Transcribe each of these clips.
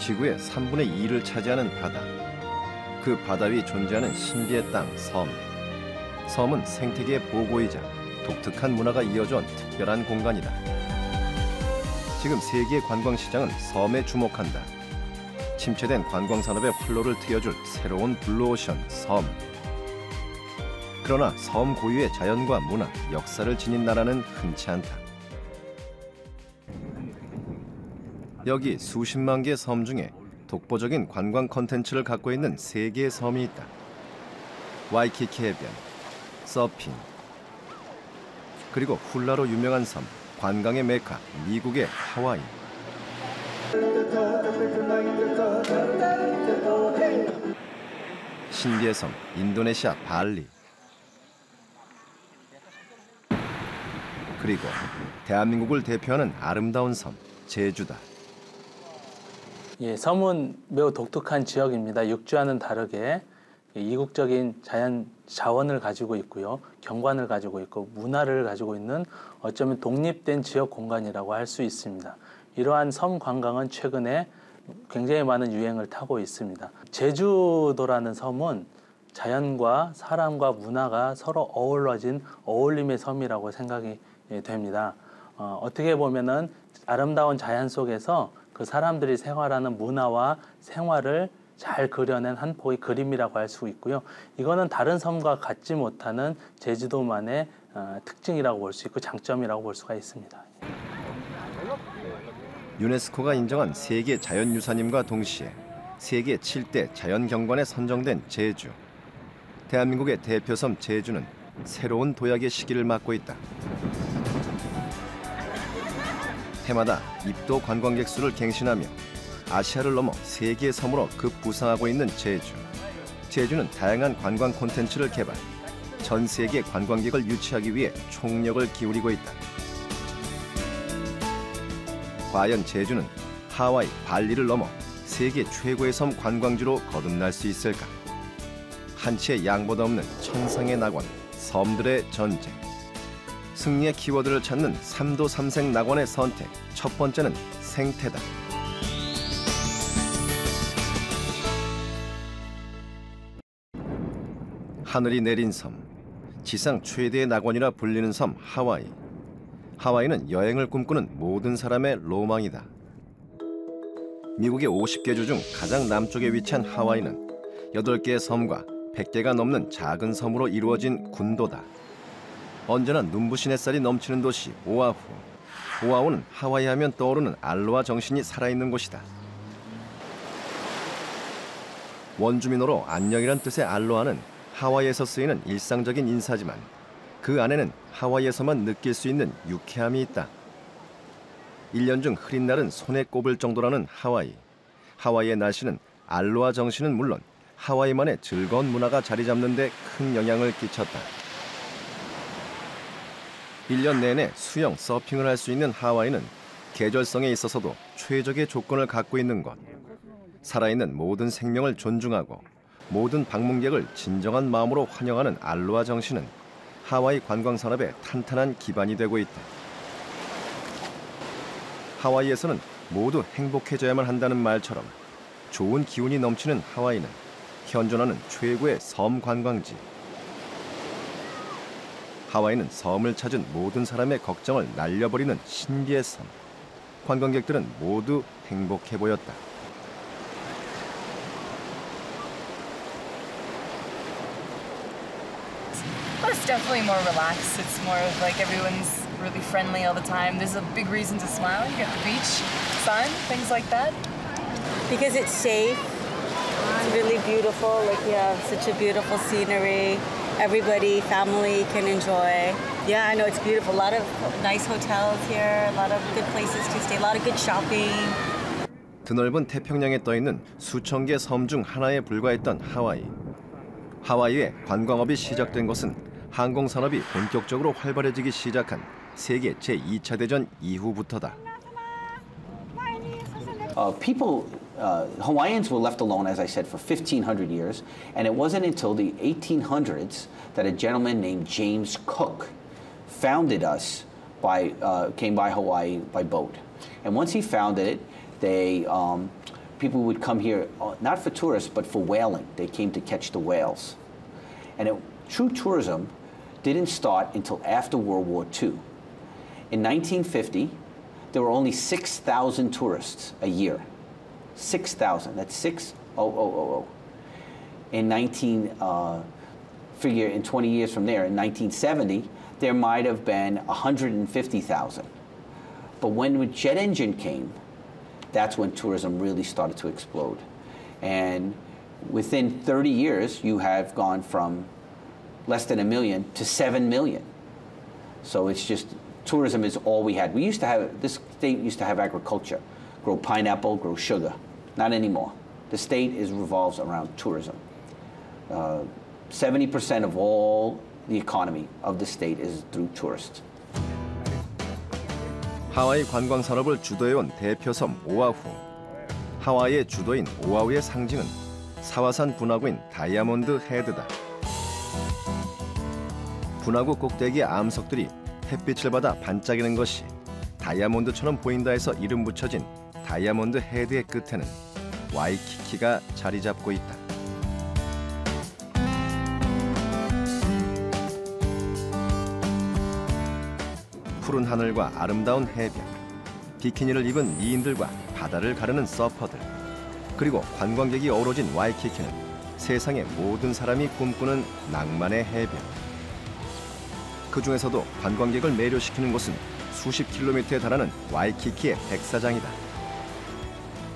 지구의 3분의 2를 차지하는 바다. 그 바다 위 존재하는 신비의 땅, 섬. 섬은 생태계의 보고이자 독특한 문화가 이어져온 특별한 공간이다. 지금 세계 관광시장은 섬에 주목한다. 침체된 관광산업의 활로를 트여줄 새로운 블루오션, 섬. 그러나 섬 고유의 자연과 문화, 역사를 지닌 나라는 흔치 않다. 여기 수십만 개의 섬 중에 독보적인 관광 콘텐츠를 갖고 있는 세 개의 섬이 있다. 와이키키 해변, 서핑, 그리고 훌라로 유명한 섬, 관광의 메카, 미국의 하와이. 신비의 섬, 인도네시아 발리. 그리고 대한민국을 대표하는 아름다운 섬, 제주다. 예, 섬은 매우 독특한 지역입니다. 육지와는 다르게 이국적인 자연 자원을 가지고 있고요. 경관을 가지고 있고 문화를 가지고 있는 어쩌면 독립된 지역 공간이라고 할 수 있습니다. 이러한 섬 관광은 최근에 굉장히 많은 유행을 타고 있습니다. 제주도라는 섬은 자연과 사람과 문화가 서로 어우러진 어울림의 섬이라고 생각이 됩니다. 어떻게 보면은 아름다운 자연 속에서 그 사람들이 생활하는 문화와 생활을 잘 그려낸 한 폭의 그림이라고 할 수 있고요. 이거는 다른 섬과 같지 못하는 제주도만의 특징이라고 볼 수 있고 장점이라고 볼 수가 있습니다. 유네스코가 인정한 세계 자연유산임과 동시에 세계 7대 자연경관에 선정된 제주. 대한민국의 대표섬 제주는 새로운 도약의 시기를 맞고 있다. 해마다 입도 관광객 수를 갱신하며 아시아를 넘어 세계의 섬으로 급부상하고 있는 제주. 제주는 다양한 관광 콘텐츠를 개발, 전 세계 관광객을 유치하기 위해 총력을 기울이고 있다. 과연 제주는 하와이, 발리를 넘어 세계 최고의 섬 관광지로 거듭날 수 있을까? 한치의 양보도 없는 천상의 낙원, 섬들의 전쟁. 승리의 키워드를 찾는 3도 3생 낙원의 선택. 첫 번째는 생태다. 하늘이 내린 섬. 지상 최대의 낙원이라 불리는 섬 하와이. 하와이는 여행을 꿈꾸는 모든 사람의 로망이다. 미국의 50개 주 중 가장 남쪽에 위치한 하와이는 8개의 섬과 100개가 넘는 작은 섬으로 이루어진 군도다. 언제나 눈부신 햇살이 넘치는 도시 오아후. 오아후는 하와이 하면 떠오르는 알로하 정신이 살아있는 곳이다. 원주민어로 안녕이란 뜻의 알로하는 하와이에서 쓰이는 일상적인 인사지만 그 안에는 하와이에서만 느낄 수 있는 유쾌함이 있다. 1년 중 흐린 날은 손에 꼽을 정도라는 하와이. 하와이의 날씨는 알로하 정신은 물론 하와이만의 즐거운 문화가 자리 잡는 데 큰 영향을 끼쳤다. 1년 내내 수영, 서핑을 할 수 있는 하와이는 계절성에 있어서도 최적의 조건을 갖고 있는 곳. 살아있는 모든 생명을 존중하고 모든 방문객을 진정한 마음으로 환영하는 알로하 정신은 하와이 관광산업의 탄탄한 기반이 되고 있다. 하와이에서는 모두 행복해져야만 한다는 말처럼 좋은 기운이 넘치는 하와이는 현존하는 최고의 섬 관광지. 하와이는 섬을 찾은 모든 사람의 걱정을 날려버리는 신비의 섬. 관광객들은 모두 행복해 보였다. Well, it's definitely more relaxed. It's more of like everyone's really friendly all the time. There's a big reason to smile. You get the beach, sun, things like that. Because it's safe. It's really beautiful. Like you have such a beautiful scenery. Everybody, family can enjoy. Yeah, I know it's beautiful. A lot of nice hotels here. A lot of good places to stay. A lot of good shopping. 드넓은 태평양에 떠있는 수천 개 섬 중 하나에 불과했던 하와이. 하와이의 관광업이 시작된 것은 항공산업이 본격적으로 활발해지기 시작한 세계 제2차 대전 이후부터다. Hawaiians were left alone, as I said, for 1,500 years, and it wasn't until the 1800s that a gentleman named James Cook came by Hawaii by boat. And once he founded it, they people would come here, not for tourists, but for whaling. They came to catch the whales. And true tourism didn't start until after World War II. In 1950, there were only 6,000 tourists a year. 6,000, that's 6,000. Figure in 20 years from there, in 1970, there might have been 150,000. But when the jet engine came, that's when tourism really started to explode. And within 30 years, you have gone from less than 1 million to 7 million. So it's just, tourism is all we had. This state used to have agriculture, grow pineapple, grow sugar. Not anymore. The state revolves around tourism. 70% of all the economy of the state is through tourists. 하와이 관광 산업을 주도해온 대표섬 오아후. 하와이의 주도인 오아후의 상징은 사화산 분화구인 다이아몬드 헤드다. 분화구 꼭대기의 암석들이 햇빛을 받아 반짝이는 것이 다이아몬드처럼 보인다 해서 이름 붙여진 다이아몬드 헤드의 끝에는 와이키키가 자리 잡고 있다. 푸른 하늘과 아름다운 해변, 비키니를 입은 미인들과 바다를 가르는 서퍼들, 그리고 관광객이 어우러진 와이키키는 세상의 모든 사람이 꿈꾸는 낭만의 해변. 그 중에서도 관광객을 매료시키는 곳은 수십 킬로미터에 달하는 와이키키의 백사장이다.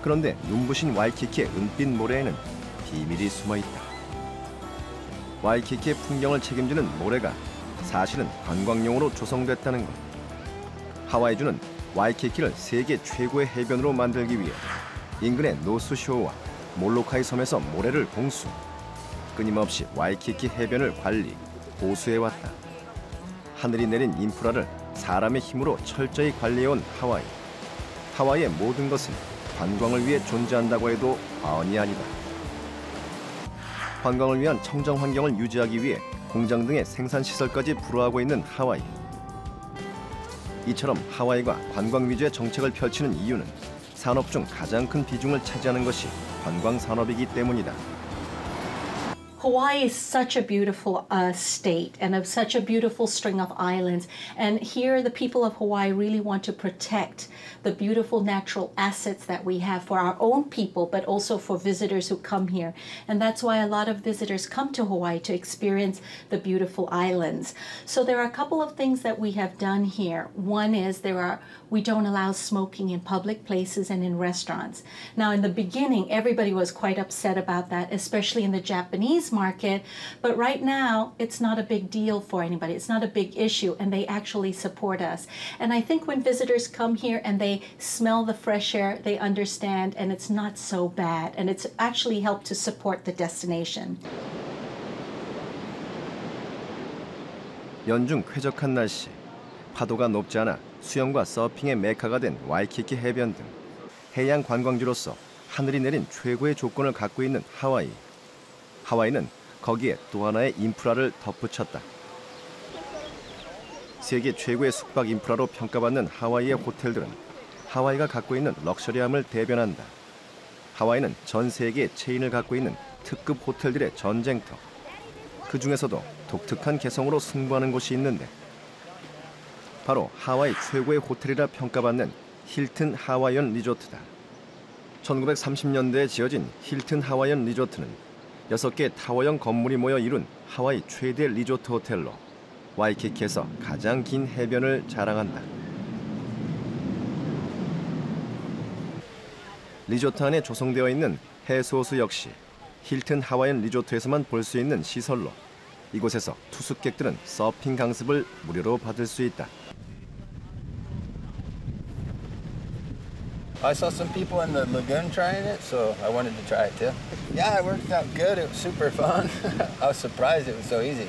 그런데 눈부신 와이키키의 은빛 모래에는 비밀이 숨어 있다. 와이키키의 풍경을 책임지는 모래가 사실은 관광용으로 조성됐다는 것. 하와이주는 와이키키를 세계 최고의 해변으로 만들기 위해 인근의 노스쇼어와 몰로카이 섬에서 모래를 공수, 끊임없이 와이키키 해변을 관리, 보수해왔다. 하늘이 내린 인프라를 사람의 힘으로 철저히 관리해온 하와이. 하와이의 모든 것은 관광을 위해 존재한다고 해도 과언이 아니다. 관광을 위한 청정 환경을 유지하기 위해 공장 등의 생산시설까지 불허하고 있는 하와이. 이처럼 하와이가 관광 위주의 정책을 펼치는 이유는 산업 중 가장 큰 비중을 차지하는 것이 관광 산업이기 때문이다. Hawaii is such a beautiful state and of such a beautiful string of islands. And here the people of Hawaii really want to protect the beautiful natural assets that we have for our own people, but also for visitors who come here. And that's why a lot of visitors come to Hawaii to experience the beautiful islands. So there are a couple of things that we have done here. One is we don't allow smoking in public places and in restaurants. Now, in the beginning, everybody was quite upset about that, especially in the Japanese market. But right now, it's not a big deal for anybody. It's not a big issue, and they actually support us. And I think when visitors come here and they smell the fresh air, they understand, and it's not so bad. And it's actually helped to support the destination. 연중 쾌적한 날씨, 파도가 높지 않아 수영과 서핑의 메카가 된 와이키키 해변 등 해양 관광지로서 하늘이 내린 최고의 조건을 갖고 있는 하와이. 하와이는 거기에 또 하나의 인프라를 덧붙였다. 세계 최고의 숙박 인프라로 평가받는 하와이의 호텔들은 하와이가 갖고 있는 럭셔리함을 대변한다. 하와이는 전 세계의 체인을 갖고 있는 특급 호텔들의 전쟁터. 그 중에서도 독특한 개성으로 승부하는 곳이 있는데 바로 하와이 최고의 호텔이라 평가받는 힐튼 하와이언 리조트다. 1930년대에 지어진 힐튼 하와이언 리조트는 6개의 타워형 건물이 모여 이룬 하와이 최대 리조트 호텔로 와이키키에서 가장 긴 해변을 자랑한다. 리조트 안에 조성되어 있는 해수호수 역시 힐튼 하와이언 리조트에서만 볼 수 있는 시설로 이곳에서 투숙객들은 서핑 강습을 무료로 받을 수 있다. I saw some people in the lagoon trying it, so I wanted to try it too. Yeah, it worked out good. It was super fun. I was surprised it was so easy.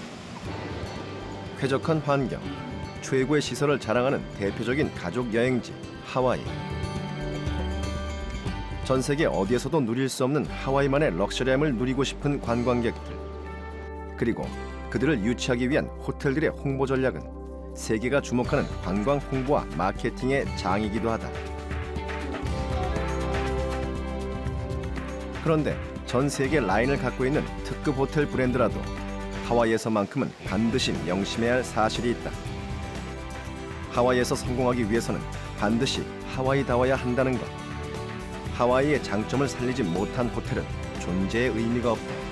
쾌적한 환경, 최고의 시설을 자랑하는 대표적인 가족 여행지 하와이. 전 세계 어디에서도 누릴 수 없는 하와이만의 럭셔리함을 누리고 싶은 관광객들. 그리고 그들을 유치하기 위한 호텔들의 홍보 전략은 세계가 주목하는 관광 홍보와 마케팅의 장이기도 하다. 그런데 전 세계 라인을 갖고 있는 특급 호텔 브랜드라도 하와이에서만큼은 반드시 명심해야 할 사실이 있다. 하와이에서 성공하기 위해서는 반드시 하와이다워야 한다는 것. 하와이의 장점을 살리지 못한 호텔은 존재의 의미가 없다.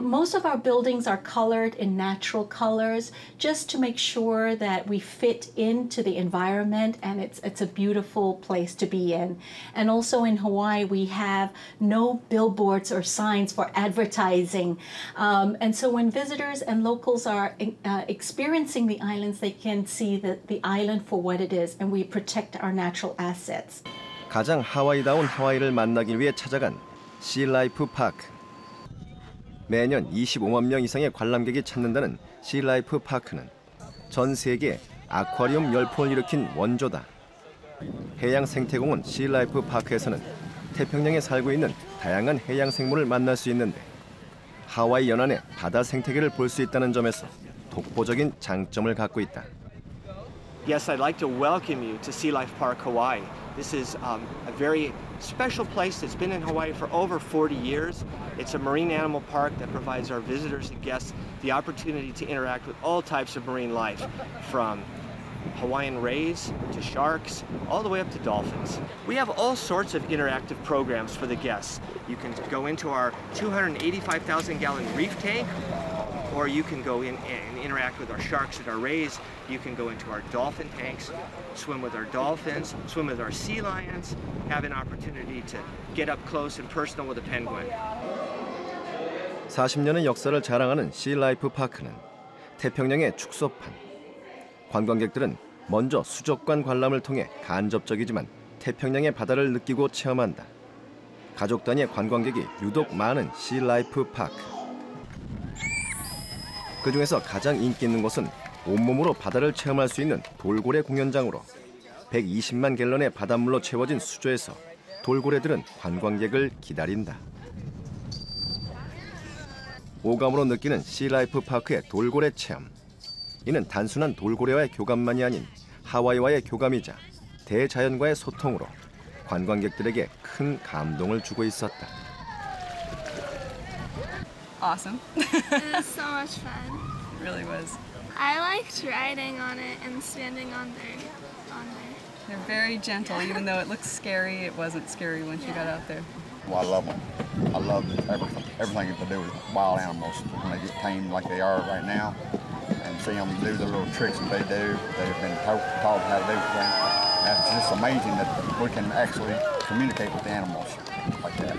Most of our buildings are colored in natural colors just to make sure that we fit into the environment and it's a beautiful place to be in. And also in Hawaii, we have no billboards or signs for advertising. And so when visitors and locals are experiencing the islands, they can see the island for what it is, and we protect our natural assets. 가장 하와이다운 하와이를 만나기 위해 찾아간 시라이프 파크. 매년 25만 명 이상의 관람객이 찾는다는 시라이프 파크는 전 세계 아쿠아리움 열풍을 일으킨 원조다. 해양 생태공원 시라이프 파크에서는 태평양에 살고 있는 다양한 해양 생물을 만날 수 있는데 하와이 연안의 바다 생태계를 볼 수 있다는 점에서 독보적인 장점을 갖고 있다. Yes, I'd like to welcome you to Sea Life Park, Hawaii. This is a very special place that's been in Hawaii for over 40 years. It's a marine animal park that provides our visitors and guests the opportunity to interact with all types of marine life, from Hawaiian rays to sharks, all the way up to dolphins. We have all sorts of interactive programs for the guests. You can go into our 285,000-gallon reef tank, or you can go in and interact with our sharks and our rays. You can go into our dolphin tanks, swim with our dolphins, swim with our sea lions, have an opportunity to get up close and personal with a penguin. 40년의 역사를 자랑하는 시라이프 파크는 태평양의 축소판. 관광객들은 먼저 수족관 관람을 통해 간접적이지만 태평양의 바다를 느끼고 체험한다. 가족 단위의 관광객이 유독 많은 시라이프 파크. 그중에서 가장 인기 있는 곳은 온몸으로 바다를 체험할 수 있는 돌고래 공연장으로 120만 갤런의 바닷물로 채워진 수조에서 돌고래들은 관광객을 기다린다. 오감으로 느끼는 시라이프 파크의 돌고래 체험. 이는 단순한 돌고래와의 교감만이 아닌 하와이와의 교감이자 대자연과의 소통으로 관광객들에게 큰 감동을 주고 있었다. Awesome. It was so much fun. It really was. I liked riding on it and standing on there. They're very gentle, even though it looks scary. It wasn't scary once you got out there. Well, I love them. I love everything to do with wild animals when they get tamed like they are right now, and see them do the little tricks that they do. They've been taught how to do things. That's just amazing that we can actually communicate with the animals like that.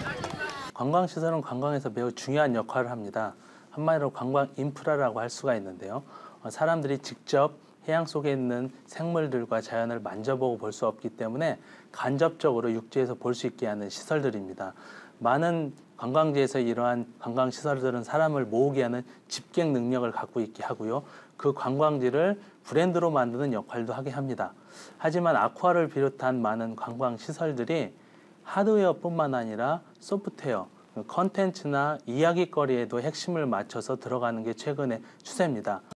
관광시설은 관광에서 매우 중요한 역할을 합니다. 한마디로 관광 인프라라고 할 수가 있는데요. 사람들이 직접 해양 속에 있는 생물들과 자연을 만져보고 볼 수 없기 때문에 간접적으로 육지에서 볼 수 있게 하는 시설들입니다. 많은 관광지에서 이러한 관광시설들은 사람을 모으게 하는 집객 능력을 갖고 있게 하고요. 그 관광지를 브랜드로 만드는 역할도 하게 합니다. 하지만 아쿠아를 비롯한 많은 관광시설들이 하드웨어뿐만 아니라 소프트웨어, 컨텐츠나 이야기거리에도 핵심을 맞춰서 들어가는 게 최근의 추세입니다.